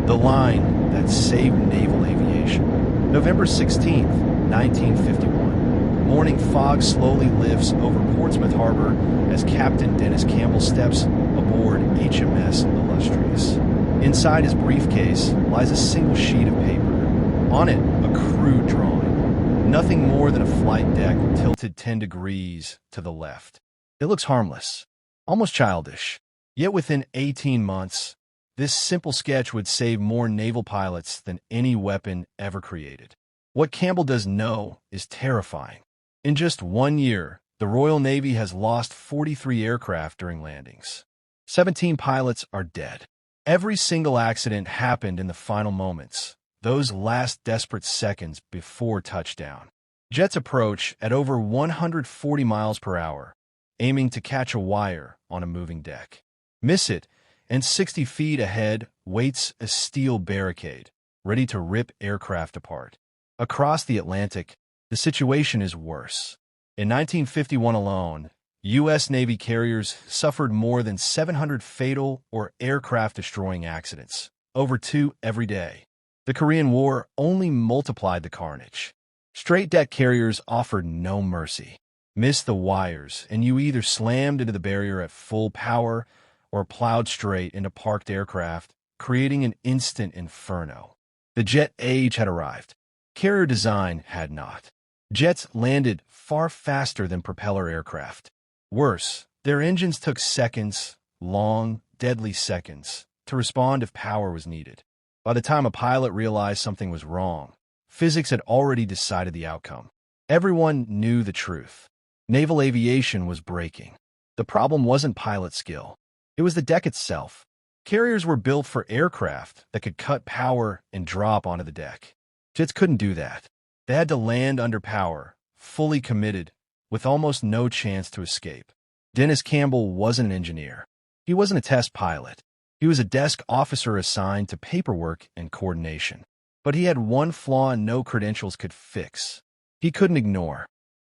The line that saved naval aviation. November 16th, 1951. Morning fog slowly lifts over Portsmouth Harbor as Captain Dennis Campbell steps aboard HMS Illustrious. Inside his briefcase lies a single sheet of paper. On it, a crude drawing. Nothing more than a flight deck tilted 10 degrees to the left. It looks harmless, almost childish. Yet within 18 months, this simple sketch would save more naval pilots than any weapon ever created. What Campbell does know is terrifying. In just 1 year, the Royal Navy has lost 43 aircraft during landings. 17 pilots are dead. Every single accident happened in the final moments, those last desperate seconds before touchdown. Jets approach at over 140 miles per hour, aiming to catch a wire on a moving deck. Miss it, and 60 feet ahead waits a steel barricade, ready to rip aircraft apart. Across the Atlantic, the situation is worse. In 1951 alone, U.S. Navy carriers suffered more than 700 fatal or aircraft-destroying accidents, over 2 every day. The Korean War only multiplied the carnage. Straight-deck carriers offered no mercy. Miss the wires, and you either slammed into the barrier at full power or plowed straight into parked aircraft, creating an instant inferno. The jet age had arrived. Carrier design had not. Jets landed far faster than propeller aircraft. Worse, their engines took seconds, long, deadly seconds, to respond if power was needed. By the time a pilot realized something was wrong, physics had already decided the outcome. Everyone knew the truth. Naval aviation was breaking. The problem wasn't pilot skill. It was the deck itself. Carriers were built for aircraft that could cut power and drop onto the deck. Jets couldn't do that. They had to land under power, fully committed, with almost no chance to escape. Dennis Campbell wasn't an engineer. He wasn't a test pilot. He was a desk officer assigned to paperwork and coordination. But he had one flaw no credentials could fix. He couldn't ignore.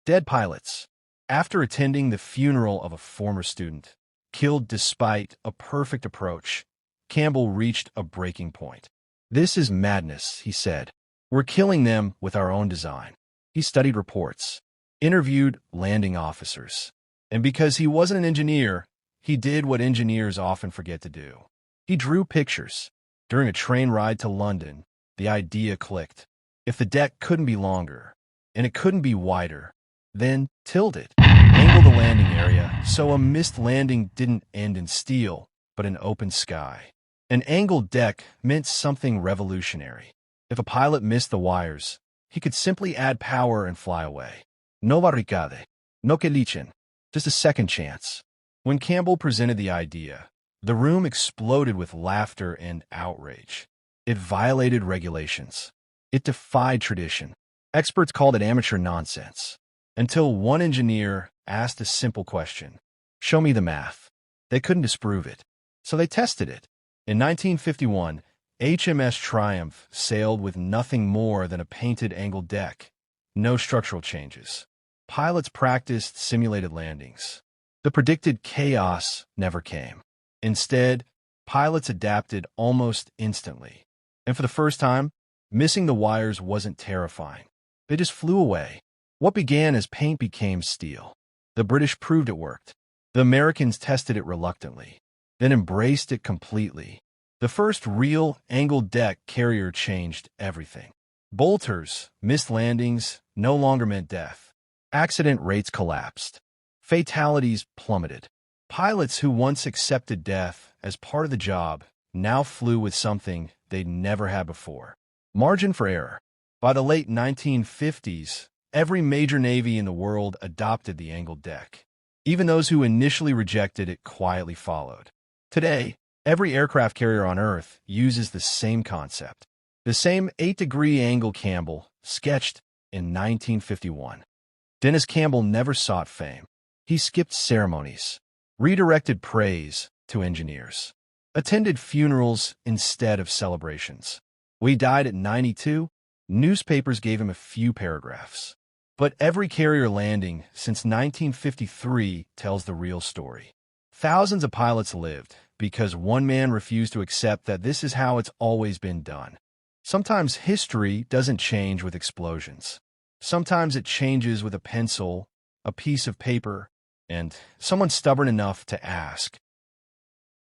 Dead pilots. After attending the funeral of a former student, killed despite a perfect approach, Campbell reached a breaking point. "This is madness," he said. "We're killing them with our own design." He studied reports, interviewed landing officers, and because he wasn't an engineer, he did what engineers often forget to do. He drew pictures. During a train ride to London, the idea clicked. If the deck couldn't be longer, and it couldn't be wider, then tilt it. Angle the landing area so a missed landing didn't end in steel, but in open sky. An angled deck meant something revolutionary. If a pilot missed the wires, he could simply add power and fly away. No barricade, no que lichen, just a second chance. When Campbell presented the idea, the room exploded with laughter and outrage. It violated regulations. It defied tradition. Experts called it amateur nonsense. Until one engineer asked a simple question: "Show me the math." They couldn't disprove it, so they tested it. In 1951, HMS Triumph sailed with nothing more than a painted angled deck. No structural changes. Pilots practiced simulated landings. The predicted chaos never came. Instead, pilots adapted almost instantly. And for the first time, missing the wires wasn't terrifying. They just flew away. What began as paint became steel. The British proved it worked. The Americans tested it reluctantly, then embraced it completely. The first real angled deck carrier changed everything. Bolters, missed landings, no longer meant death. Accident rates collapsed. Fatalities plummeted. Pilots who once accepted death as part of the job now flew with something they'd never had before: margin for error. By the late 1950s, every major navy in the world adopted the angled deck. Even those who initially rejected it quietly followed. Today, every aircraft carrier on Earth uses the same concept. The same 8-degree angle Campbell sketched in 1951. Dennis Campbell never sought fame. He skipped ceremonies, redirected praise to engineers, attended funerals instead of celebrations. When he died at 92, newspapers gave him a few paragraphs. But every carrier landing since 1953 tells the real story. Thousands of pilots lived because one man refused to accept that this is how it's always been done. Sometimes history doesn't change with explosions. Sometimes it changes with a pencil, a piece of paper, and someone stubborn enough to ask.